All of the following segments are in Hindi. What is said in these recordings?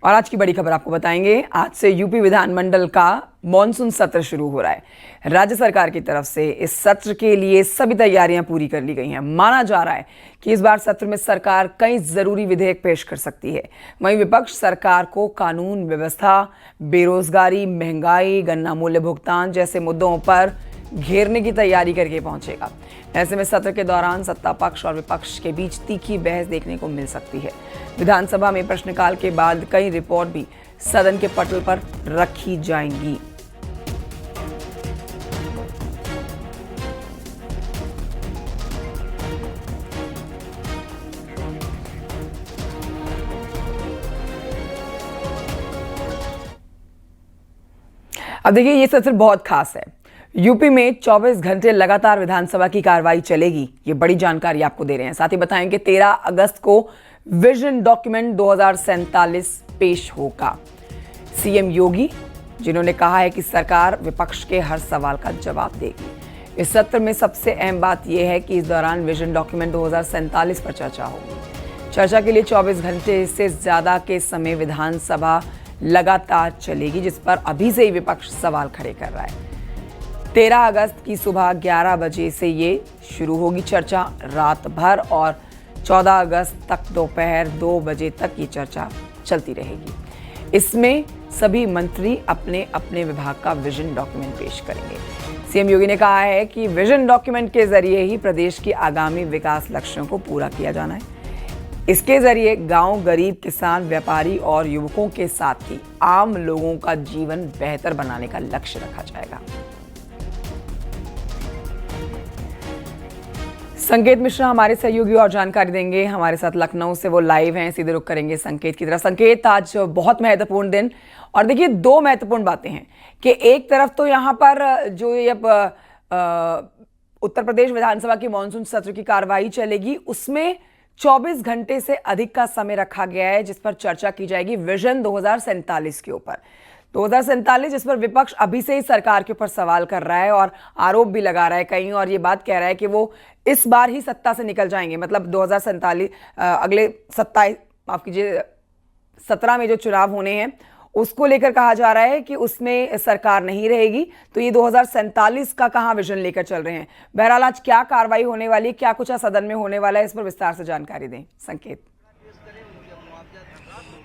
और आज की बड़ी खबर आपको बताएंगे। आज से यूपी विधानमंडल का मॉनसून सत्र शुरू हो रहा है। राज्य सरकार की तरफ से इस सत्र के लिए सभी तैयारियां पूरी कर ली गई हैं। माना जा रहा है कि इस बार सत्र में सरकार कई जरूरी विधेयक पेश कर सकती है। वहीं विपक्ष सरकार को कानून व्यवस्था, बेरोजगारी, महंगाई, गन्ना मूल्य भुगतान जैसे मुद्दों पर घेरने की तैयारी करके पहुंचेगा। ऐसे में सत्र के दौरान सत्ता पक्ष और विपक्ष के बीच तीखी बहस देखने को मिल सकती है। विधानसभा में प्रश्नकाल के बाद कई रिपोर्ट भी सदन के पटल पर रखी जाएंगी। अब देखिए, ये सत्र बहुत खास है। यूपी में 24 घंटे लगातार विधानसभा की कार्रवाई चलेगी, ये बड़ी जानकारी आपको दे रहे हैं। साथ ही बताएंगे 13 अगस्त को विजन डॉक्यूमेंट 2047 पेश होगा। सीएम योगी, जिन्होंने कहा है कि सरकार विपक्ष के हर सवाल का जवाब देगी। इस सत्र में सबसे अहम बात यह है कि इस दौरान विजन डॉक्यूमेंट 2047 पर चर्चा होगी। चर्चा के लिए 24 घंटे से ज्यादा के समय विधानसभा लगातार चलेगी, जिस पर अभी से ही विपक्ष सवाल खड़े कर रहा है। 13 अगस्त की सुबह 11 बजे से ये शुरू होगी चर्चा रात भर, और 14 अगस्त तक दोपहर 2 बजे तक ये चर्चा चलती रहेगी। इसमें सभी मंत्री अपने अपने विभाग का विजन डॉक्यूमेंट पेश करेंगे। सीएम योगी ने कहा है कि विजन डॉक्यूमेंट के जरिए ही प्रदेश की आगामी विकास लक्ष्यों को पूरा किया जाना है। इसके जरिए गांव, गरीब, किसान, व्यापारी और युवकों के साथ ही आम लोगों का जीवन बेहतर बनाने का लक्ष्य रखा जाएगा। संकेत मिश्रा हमारे सहयोगी और जानकारी देंगे। हमारे साथ लखनऊ से वो लाइव हैं, सीधे रुख करेंगे संकेत की तरफ। संकेत, आज बहुत महत्वपूर्ण दिन, और देखिए 2 महत्वपूर्ण बातें हैं कि एक तरफ तो यहाँ पर जो ये उत्तर प्रदेश विधानसभा की मानसून सत्र की कार्रवाई चलेगी, उसमें 24 घंटे से अधिक का समय रखा गया है, जिस पर चर्चा की जाएगी विजन 2047 के ऊपर। 2047, जिस पर विपक्ष अभी से ही सरकार के ऊपर सवाल कर रहा है और आरोप भी लगा रहा है कहीं, और ये बात कह रहा है कि वो इस बार ही सत्ता से निकल जाएंगे। मतलब 2047 अगले 17 में जो चुनाव होने हैं उसको लेकर कहा जा रहा है कि उसमें सरकार नहीं रहेगी। तो ये 2047 का कहां विजन लेकर चल रहे हैं। बहरहाल आज क्या कार्रवाई होने वाली है, क्या कुछ सदन में होने वाला है, इस पर विस्तार से जानकारी दें संकेत।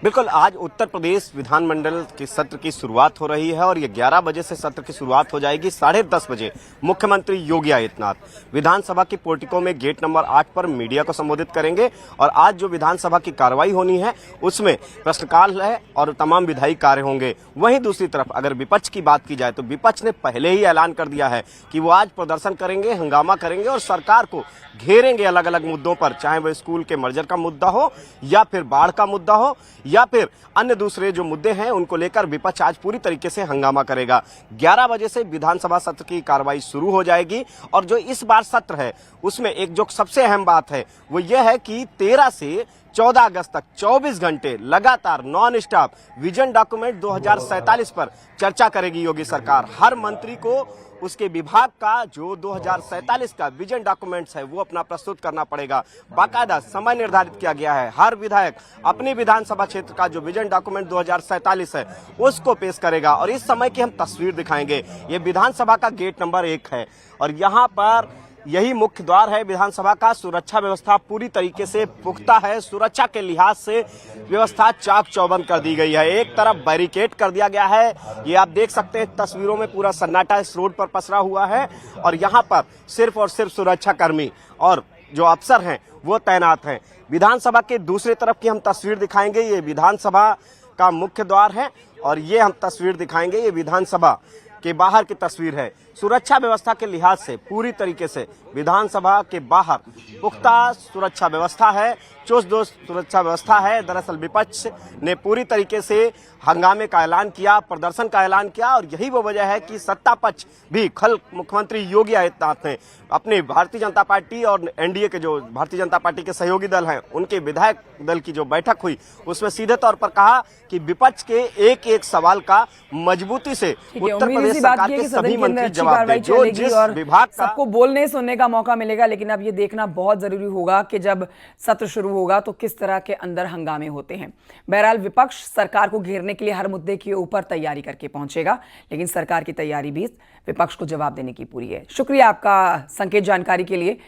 बिल्कुल, आज उत्तर प्रदेश विधानमंडल के सत्र की शुरुआत हो रही है और ये 11 बजे से सत्र की शुरुआत हो जाएगी। 10:30 बजे मुख्यमंत्री योगी आदित्यनाथ विधानसभा की पोर्टिको में गेट नंबर 8 पर मीडिया को संबोधित करेंगे। और आज जो विधानसभा की कार्रवाई होनी है उसमें प्रश्नकाल है और तमाम विधायी कार्य होंगे। वहीं दूसरी तरफ अगर विपक्ष की बात की जाए तो विपक्ष ने पहले ही ऐलान कर दिया है कि वो आज प्रदर्शन करेंगे, हंगामा करेंगे और सरकार को घेरेंगे अलग अलग मुद्दों पर, चाहे वह स्कूल के मर्जर का मुद्दा हो या फिर बाढ़ का मुद्दा हो या फिर अन्य दूसरे जो मुद्दे हैं उनको लेकर विपक्ष आज पूरी तरीके से हंगामा करेगा। 11 बजे से विधानसभा सत्र की कार्रवाई शुरू हो जाएगी। और जो इस बार सत्र है उसमें एक जो सबसे अहम बात है वो यह है कि 13 से 14 अगस्त तक 24 घंटे लगातार नॉन स्टॉप विजन डॉक्यूमेंट 2047 पर चर्चा करेगी योगी सरकार। हर मंत्री को उसके विभाग का जो 2047 का विजन डॉक्यूमेंट्स है वो अपना प्रस्तुत करना पड़ेगा। बाकायदा समय निर्धारित किया गया है। हर विधायक अपनी विधानसभा क्षेत्र का जो विजन डॉक्यूमेंट 2047 है उसको पेश करेगा। और इस समय की हम तस्वीर दिखाएंगे। ये विधानसभा का गेट नंबर 1 है और यहाँ पर यही मुख्य द्वार है विधानसभा का। सुरक्षा व्यवस्था पूरी तरीके से पुख्ता है। सुरक्षा के लिहाज से व्यवस्था चाक चौबंद कर दी गई है। एक तरफ बैरिकेड कर दिया गया है, ये आप देख सकते हैं तस्वीरों में, पूरा सन्नाटा इस रोड पर पसरा हुआ है। और यहाँ पर सिर्फ और सिर्फ सुरक्षा कर्मी और जो अफसर हैं वो तैनात हैं। विधानसभा के दूसरी तरफ की हम तस्वीर दिखाएंगे। ये विधानसभा का मुख्य द्वार है और ये हम तस्वीर दिखाएंगे, ये विधानसभा के बाहर की तस्वीर है। सुरक्षा व्यवस्था के लिहाज से पूरी तरीके से विधानसभा के बाहर पुख्ता सुरक्षा व्यवस्था है, चुस्त सुरक्षा व्यवस्था है। दरअसल विपक्ष ने पूरी तरीके से हंगामे का ऐलान किया, प्रदर्शन का ऐलान किया और यही वो वजह है कि सत्ता पक्ष भी कल मुख्यमंत्री योगी आदित्यनाथ ने अपने भारतीय जनता पार्टी और एनडीए के जो भारतीय जनता पार्टी के सहयोगी दल हैं उनके विधायक दल की जो बैठक हुई उसमें सीधे तौर पर कहा कि विपक्ष के एक एक सवाल का मजबूती से उत्तर प्रदेश सरकार के सभी मंत्री जवाब कार्रवाई दें। जो चलेगी जिस और विभाग का सबको बोलने सुनने का मौका मिलेगा, लेकिन अब ये देखना बहुत जरूरी होगा कि जब सत्र शुरू होगा तो किस तरह के अंदर हंगामे होते हैं। बहरहाल विपक्ष सरकार को घेरने के लिए हर मुद्दे के ऊपर तैयारी करके पहुंचेगा, लेकिन सरकार की तैयारी भी विपक्ष को जवाब देने की पूरी है। शुक्रिया आपका संकेत जानकारी के लिए।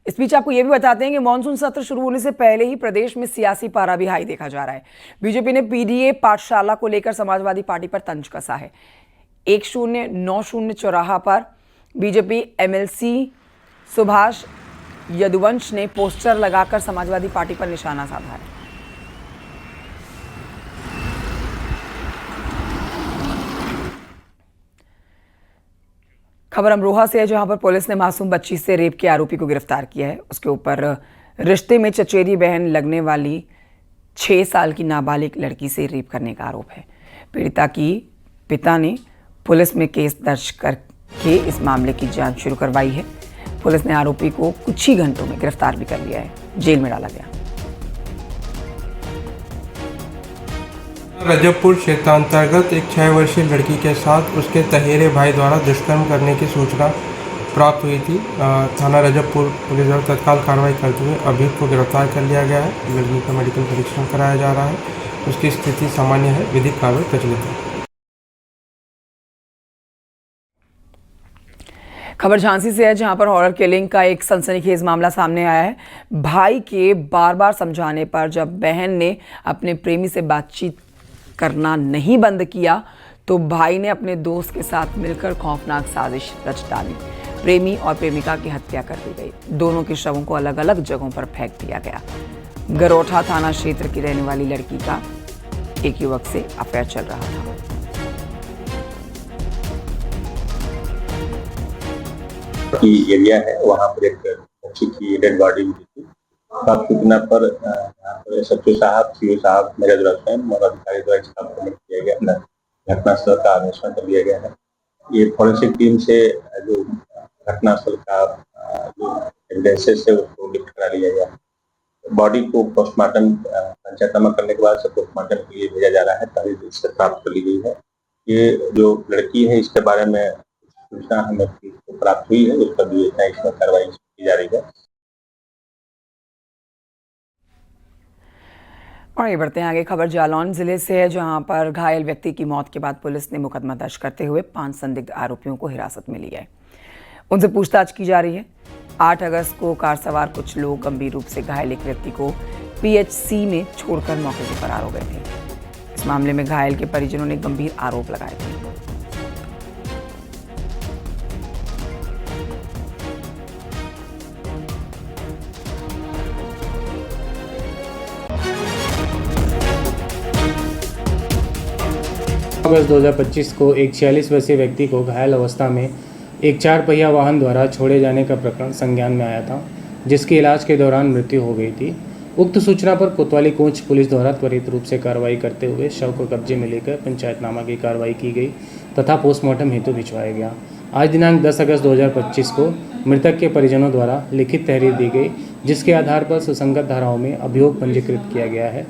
इस बीच आपको यह भी बताते हैं कि मानसून सत्र शुरू होने से पहले ही प्रदेश में सियासी पारा भी हाई देखा जा रहा है। बीजेपी ने पीडीए पाठशाला को लेकर समाजवादी पार्टी पर तंज कसा है। 1090 चौराहा पर बीजेपी एमएलसी सुभाष यदुवंश ने पोस्टर लगाकर समाजवादी पार्टी पर निशाना साधा है। खबर अमरोहा से है, जहां पर पुलिस ने मासूम बच्ची से रेप के आरोपी को गिरफ्तार किया है। उसके ऊपर रिश्ते में चचेरी बहन लगने वाली 6 साल की नाबालिग लड़की से रेप करने का आरोप है। पीड़िता की पिता ने पुलिस में केस दर्ज करके इस मामले की जांच शुरू करवाई है। पुलिस ने आरोपी को कुछ ही घंटों में गिरफ्तार भी कर लिया है, जेल में डाला गया। रजबपुर क्षेत्रांतर्गत एक 6 वर्षीय लड़की के साथ उसके तहेरे भाई द्वारा दुष्कर्म करने की सूचना प्राप्त हुई थी। थाना रजबपुर पुलिस द्वारा तत्काल कार्रवाई करते हुए अभियुक्त को गिरफ्तार कर लिया गया है। लड़की का मेडिकल परीक्षण कराया जा रहा है। उसकी स्थिति सामान्य है। विधिक कार्रवाई प्रचलित है। खबर झांसी से है, जहां पर हॉरर किलिंग का एक सनसनीखेज मामला सामने आया है। भाई के बार बार समझाने पर जब बहन ने अपने प्रेमी से बातचीत करना नहीं बंद किया तो भाई ने अपने दोस्त के साथ मिलकर खौफनाक साजिश रच डाली। प्रेमी और प्रेमिका की हत्या कर दी गई। दोनों के शवों को अलग अलग जगहों पर फेंक दिया गया। गरोठा थाना क्षेत्र की रहने वाली लड़की का एक युवक से अफेयर चल रहा था। की एरिया है, वहाँ पर एक बच्ची की डेड बॉडी मिली थी। प्राप्त सूचना पर एसएचओ साहब, सीओ साहब, मेजर हुसैन और अधिकारी द्वारा इसका पेमेंट किया गया। घटनास्थल का अन्वेषण कर लिया गया है। ये फॉरेंसिक टीम से जो घटनास्थल का जो एविडेंसेस है उसको लिफ्ट करा लिया गया है। बॉडी को पोस्टमार्टम पंचनामा करने के बाद पोस्टमार्टम के लिए भेजा जा रहा है। तारीख इससे प्राप्त कर ली गई है। ये जो लड़की है इसके बारे में सूचना हमें प्राप्त हुई है, उसका भी इसमें कार्रवाई की जा रही है। और ये बढ़ते हैं आगे। खबर जालौन जिले से है, जहां पर घायल व्यक्ति की मौत के बाद पुलिस ने मुकदमा दर्ज करते हुए 5 संदिग्ध आरोपियों को हिरासत में लिया है। उनसे पूछताछ की जा रही है। 8 अगस्त को कार सवार कुछ लोग गंभीर रूप से घायल एक व्यक्ति को पीएचसी में छोड़कर मौके से फरार हो गए थे। इस मामले में घायल के परिजनों ने गंभीर आरोप लगाए थे। अगस्त 2025 को एक 46 वर्षीय व्यक्ति को घायल अवस्था में एक 4 पहिया वाहन द्वारा छोड़े जाने का प्रकरण संज्ञान में आया था, जिसकी इलाज के दौरान मृत्यु हो गई थी। उक्त सूचना पर कोतवाली कोंच पुलिस द्वारा त्वरित रूप से कार्रवाई करते हुए शव को कब्जे में लेकर पंचायतनामा की कार्रवाई की गई तथा पोस्टमार्टम हेतु भिजवाया गया। आज दिनांक 10 अगस्त 2025 को मृतक के परिजनों द्वारा लिखित तहरीर दी गई, जिसके आधार पर सुसंगत धाराओं में अभियोग पंजीकृत किया गया है।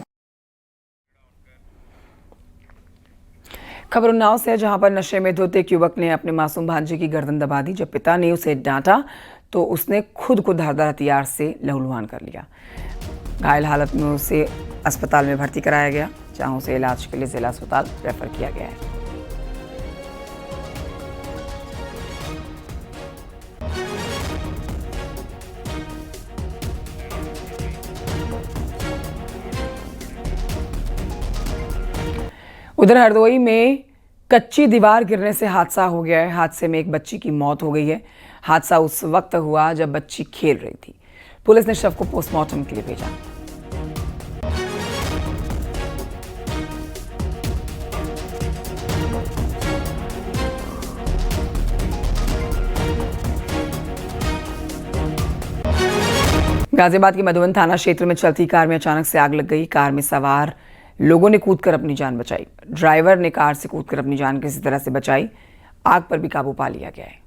खबर उन्नाव से है, जहां पर नशे में धुत एक युवक ने अपने मासूम भांजे की गर्दन दबा दी। जब पिता ने उसे डांटा तो उसने खुद को धारदार हथियार से लहूलुहान कर लिया। घायल हालत में उसे अस्पताल में भर्ती कराया गया, जहां उसे इलाज के लिए जिला अस्पताल रेफर किया गया है। उधर हरदोई में कच्ची दीवार गिरने से हादसा हो गया है। हादसे में एक बच्ची की मौत हो गई है। हादसा उस वक्त हुआ जब बच्ची खेल रही थी। पुलिस ने शव को पोस्टमार्टम के लिए भेजा। गाजियाबाद के मधुबन थाना क्षेत्र में चलती कार में अचानक से आग लग गई। कार में सवार लोगों ने कूदकर अपनी जान बचाई। ड्राइवर ने कार से कूदकर अपनी जान किसी तरह से बचाई। आग पर भी काबू पा लिया गया है।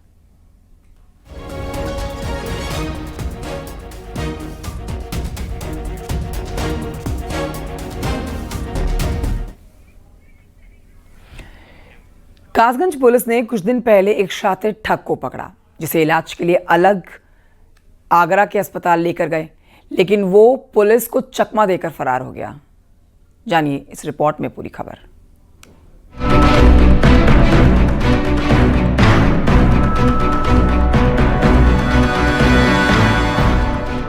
कासगंज पुलिस ने कुछ दिन पहले एक शातिर ठग को पकड़ा, जिसे इलाज के लिए अलग आगरा के अस्पताल लेकर गए, लेकिन वो पुलिस को चकमा देकर फरार हो गया। जानिए इस रिपोर्ट में पूरी खबर।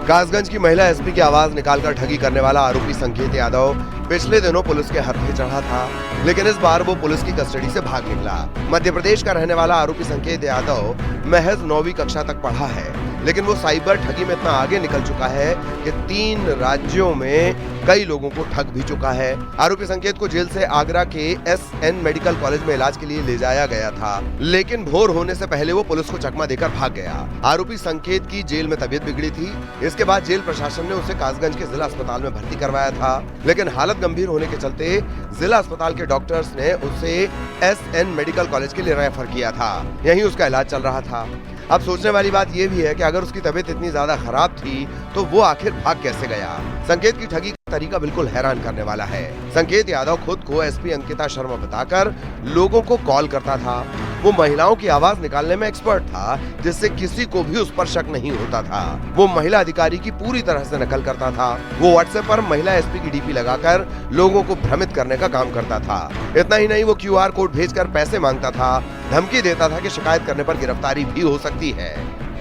कासगंज की महिला एसपी की आवाज निकालकर ठगी करने वाला आरोपी संकेत यादव पिछले दिनों पुलिस के हाथ में चढ़ा था, लेकिन इस बार वो पुलिस की कस्टडी से भाग निकला। मध्य प्रदेश का रहने वाला आरोपी संकेत यादव महज 9वीं कक्षा तक पढ़ा है, लेकिन वो साइबर ठगी में इतना आगे निकल चुका है कि 3 राज्यों में कई लोगों को ठग भी चुका है। आरोपी संकेत को जेल से आगरा के SN मेडिकल कॉलेज में इलाज के लिए ले जाया गया था, लेकिन भोर होने से पहले वो पुलिस को चकमा देकर भाग गया। आरोपी संकेत की जेल में तबीयत बिगड़ी थी। इसके बाद जेल प्रशासन ने उसे कासगंज के जिला अस्पताल में भर्ती करवाया था, लेकिन हालत गंभीर होने के चलते जिला अस्पताल के डॉक्टर्स ने उसे SN मेडिकल कॉलेज के लिए रेफर किया था। यहीं उसका इलाज चल रहा था। अब सोचने वाली बात यह भी है कि अगर उसकी तबीयत इतनी ज्यादा खराब थी तो वो आखिर भाग कैसे गया। संकेत की ठगी का तरीका बिल्कुल हैरान करने वाला है। संकेत यादव खुद को SP अंकिता शर्मा बताकर लोगों को कॉल करता था। वो महिलाओं की आवाज निकालने में एक्सपर्ट था, जिससे किसी को भी उस पर शक नहीं होता था। वो महिला अधिकारी की पूरी तरह से नकल करता था। वो WhatsApp पर महिला SP की DP लगाकर लोगों को भ्रमित करने का काम करता था। इतना ही नहीं, वो QR कोड भेजकर पैसे मांगता था, धमकी देता था कि शिकायत करने पर गिरफ्तारी भी हो सकती है।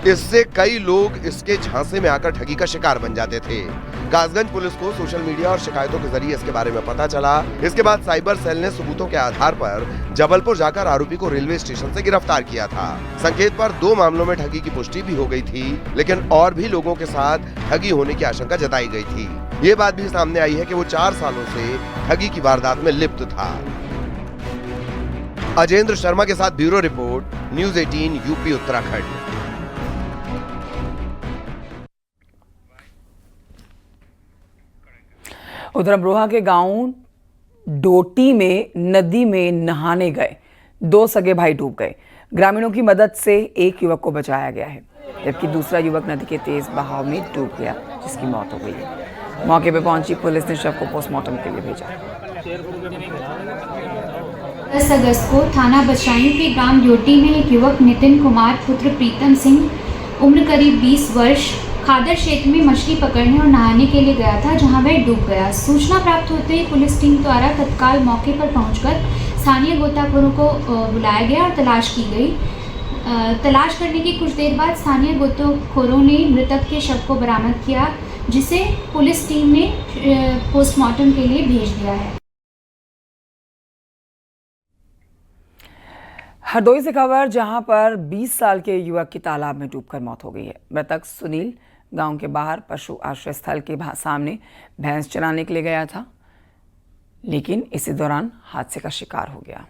इससे कई लोग इसके झांसे में आकर ठगी का शिकार बन जाते थे। कासगंज पुलिस को सोशल मीडिया और शिकायतों के जरिए इसके बारे में पता चला। इसके बाद साइबर सेल ने सबूतों के आधार पर जबलपुर जाकर आरोपी को रेलवे स्टेशन से गिरफ्तार किया था। संकेत पर 2 मामलों में ठगी की पुष्टि भी हो गई थी, लेकिन और भी लोगों के साथ ठगी होने की आशंका जताई गई थी। ये बात भी सामने आई है कि वो 4 सालों से ठगी की वारदात में लिप्त था। अजेंद्र शर्मा के साथ bureau report, news 18 UP Uttarakhand. उधर अमरोहा के गांव डोटी में नदी में नहाने गए 2 सगे भाई डूब गए। ग्रामीणों की मदद से एक युवक को बचाया गया है, जबकि दूसरा युवक नदी के तेज बहाव में डूब गया, जिसकी मौत हो गई है। मौके पर पहुंची पुलिस ने शव को पोस्टमार्टम के लिए भेजा। 10 अगस्त को थाना बचाई के ग्राम डोटी में एक युवक नितिन कुमार पुत्र प्रीतम सिंह उम्र करीब 20 वर्ष खादर क्षेत्र में मछली पकड़ने और नहाने के लिए गया था, जहां वह डूब गया। सूचना प्राप्त होते ही पुलिस टीम द्वारा तत्काल मौके पर पहुंचकर स्थानीय गोताखोरों को बुलाया गया और तलाश की गई। तलाश करने की कुछ देर बाद स्थानीय गोताखोरों ने मृतक के शव को बरामद किया, जिसे पुलिस टीम ने पोस्टमार्टम के लिए भेज दिया है। हरदोई से खबर, जहां पर 20 साल के युवक की तालाब में डूबकर मौत हो गई है। मृतक सुनील गांव के बाहर पशु आश्रय स्थल के सामने भैंस चराने के लिए गया था, लेकिन इसी दौरान हादसे का शिकार हो गया।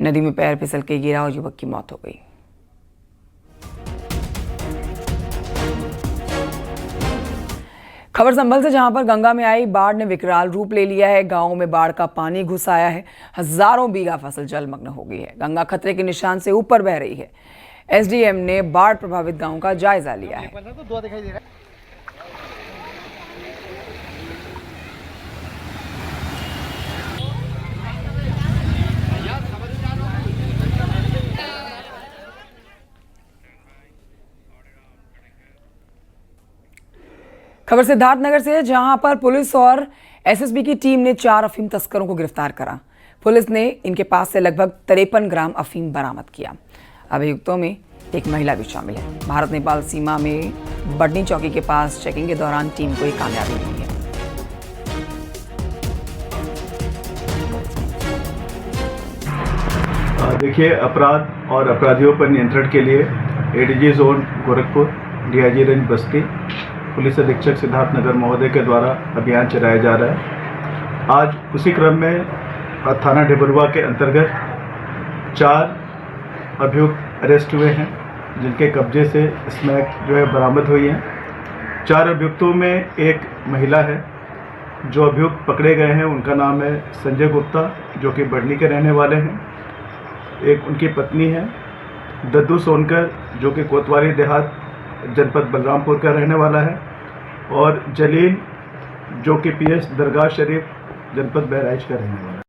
नदी में पैर फिसल के गिरा और युवक की मौत हो गई। खबर संभल से, जहां पर गंगा में आई बाढ़ ने विकराल रूप ले लिया है। गांवों में बाढ़ का पानी घुस आया है। हजारों बीघा फसल जलमग्न हो गई है। गंगा खतरे के निशान से ऊपर बह रही है। SDM ने बाढ़ प्रभावित गांवों का जायजा लिया है। खबर सिद्धार्थनगर से, जहां पर पुलिस और SSB की टीम ने 4 अफीम तस्करों को गिरफ्तार करा। पुलिस ने इनके पास से लगभग 53 ग्राम अफीम बरामद किया। अभियुक्तों में एक महिला भी शामिल है। भारत नेपाल सीमा में बडनी चौकी के पास चेकिंग के दौरान टीम को एक कामयाबी मिली है। देखिए, अपराध और अपराधियों पर नियंत्रण के लिए ADG zone Gorakhpur, DIG range बस्ती, पुलिस अधीक्षक सिद्धार्थनगर महोदय के द्वारा अभियान चलाया जा रहा है। आज उसी क्रम में थाना ढेबरुआ के अंतर्गत 4 अभियुक्त अरेस्ट हुए हैं, जिनके कब्जे से स्मैक जो है बरामद हुई है। 4 अभियुक्तों में एक महिला है। जो अभियुक्त पकड़े गए हैं उनका नाम है संजय गुप्ता, जो कि बढ़नी के रहने वाले हैं। एक उनकी पत्नी है दद्दू सोनकर, जो कि कोतवाली देहात जनपद बलरामपुर का रहने वाला है, और जलील, जो कि PS दरगाह शरीफ जनपद बहराइच का रहने वाला है।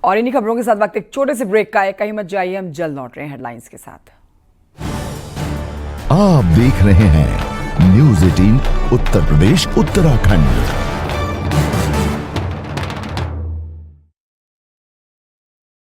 और इन्हीं खबरों के साथ वक्त एक छोटे से ब्रेक का है, कहीं मत जाइए, हम जल्द लौट रहे हैं हेडलाइंस के साथ। आप देख रहे हैं न्यूज़ 18 उत्तर प्रदेश उत्तराखंड।